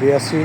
82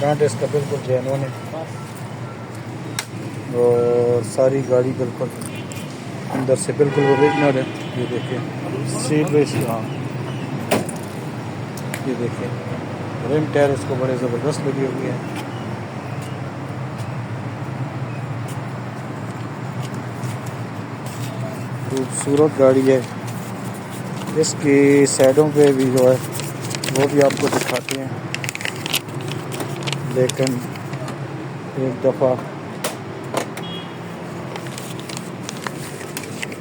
front इसका बिल्कुल genuine है और सारी गाड़ी बिल्कुल अंदर से बिल्कुल ओरिजिनल है। ये देखिए सीट बेस, हाँ ये देखिए रिम टायर इसको बड़े ज़बरदस्त लगे हुए हैं। खूबसूरत गाड़ी है। इसकी साइडों पे भी जो है वो भी आपको दिखाते हैं, लेकिन एक दफ़ा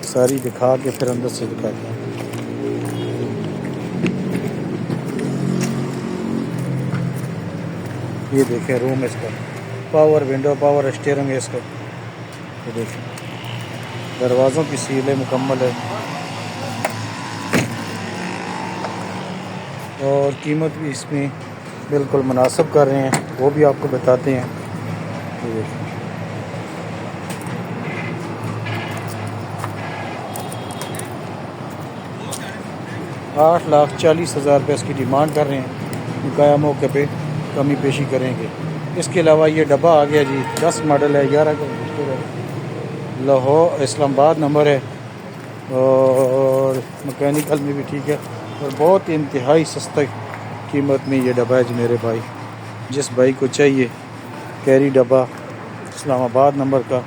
सारी दिखा के फिर अंदर से दिखाते हैं। ये देखें रूम इसका, पावर विंडो, पावर स्टीयरिंग है इसका। ये देखें दरवाज़ों की सीलें मुकम्मल है और कीमत भी इसमें बिल्कुल मुनासिब कर रहे हैं, वो भी आपको बताते हैं। ये देखें 8,40,000 रुपये इसकी डिमांड कर रहे हैं। बकाया मौके पे कमी पेशी करेंगे। इसके अलावा ये डब्बा आ गया जी, 10 मॉडल है, 11 का रजिस्टर है, लाहौर इस्लामाबाद नंबर है और मैकेनिकल में भी ठीक है और बहुत इंतहाई सस्ता कीमत में ये डब्बा है जी मेरे भाई। जिस भाई को चाहिए कैरी डब्बा इस्लामाबाद नंबर का,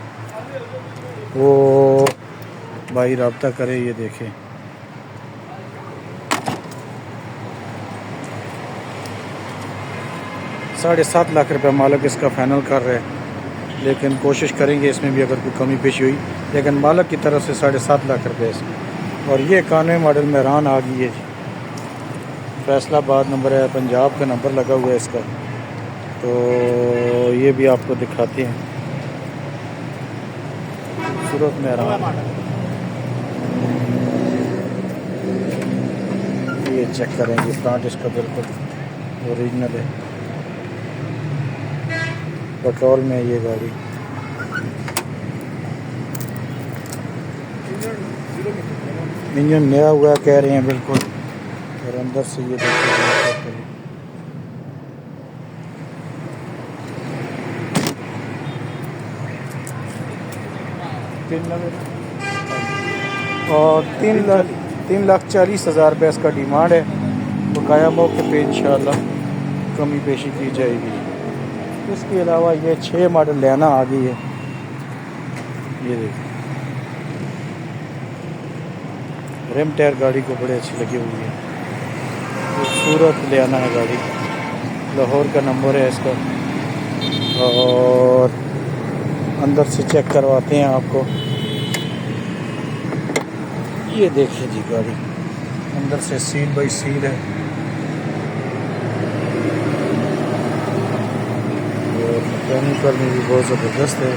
वो भाई रब्ता करे। ये देखें 7.5 लाख रुपये मालिक इसका फ़ाइनल कर रहे हैं, लेकिन कोशिश करेंगे इसमें भी अगर कोई कमी पेशी हुई, लेकिन मालिक की तरफ से 7.5 लाख रुपये इसमें। और ये 91 मॉडल मेहरान आ गई है जी, फैसलाबाद नंबर है, पंजाब का नंबर लगा हुआ है इसका। तो ये भी आपको दिखाते हैं, खूबसूरत मेहरान। ये चेक करेंगे, फ्रंट इसका बिल्कुल ओरिजिनल है, पेट्रोल में ये गाड़ी। इंजन नया हुआ कह रहे हैं बिल्कुल, और अंदर से ये देखिए और 3,40,000 रुपये इसका डिमांड है। बकाया मौके पे इंशाल्लाह कमी पेशी की जाएगी। इसके अलावा ये 6 मॉडल लेना आ गई है। ये देखिए रिम टायर गाड़ी को बड़े अच्छी लगी हुई है, खूबसूरत लेना है गाड़ी, लाहौर का नंबर है इसका। और अंदर से चेक करवाते हैं आपको। ये देखिए जी गाड़ी अंदर से सील बाई सील है और मैकेनिकल में भी बहुत ज़बरदस्त है।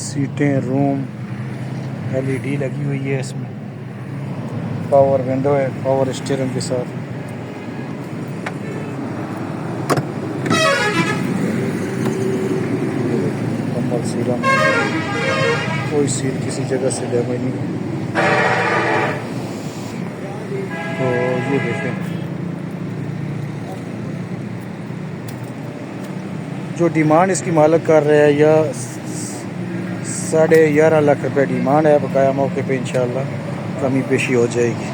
सीटें, रूम, LED लगी हुई है इसमें, पावर विंडो है, पावर स्टीयरिंग के साथ। कम्बल सीला में कोई सील किसी जगह से डैमेज नहीं। तो ये देखें जो डिमांड इसकी मालिक कर रहे हैं, या 11.5 लाख रुपये डिमांड है। बकाया मौके पे इंशाल्लाह कमी पेशी हो जाएगी।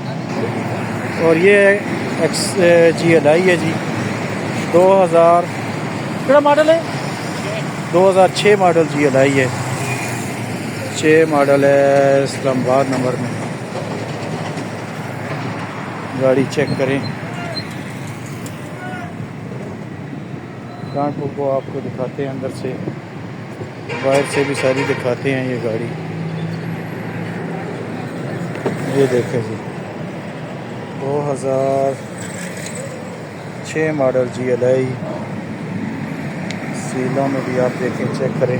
और ये GLI है जी, 2000 क्या मॉडल है, 2006 मॉडल GLI है, 6 मॉडल है, इस्लामाबाद नंबर में। गाड़ी चेक करें, फ्रंट को आपको दिखाते हैं, अंदर से बाहर से भी सारी दिखाते हैं। ये गाड़ी ये देखें जी, 2006 मॉडल GLI, सीलों में भी आप देखें, चेक करें,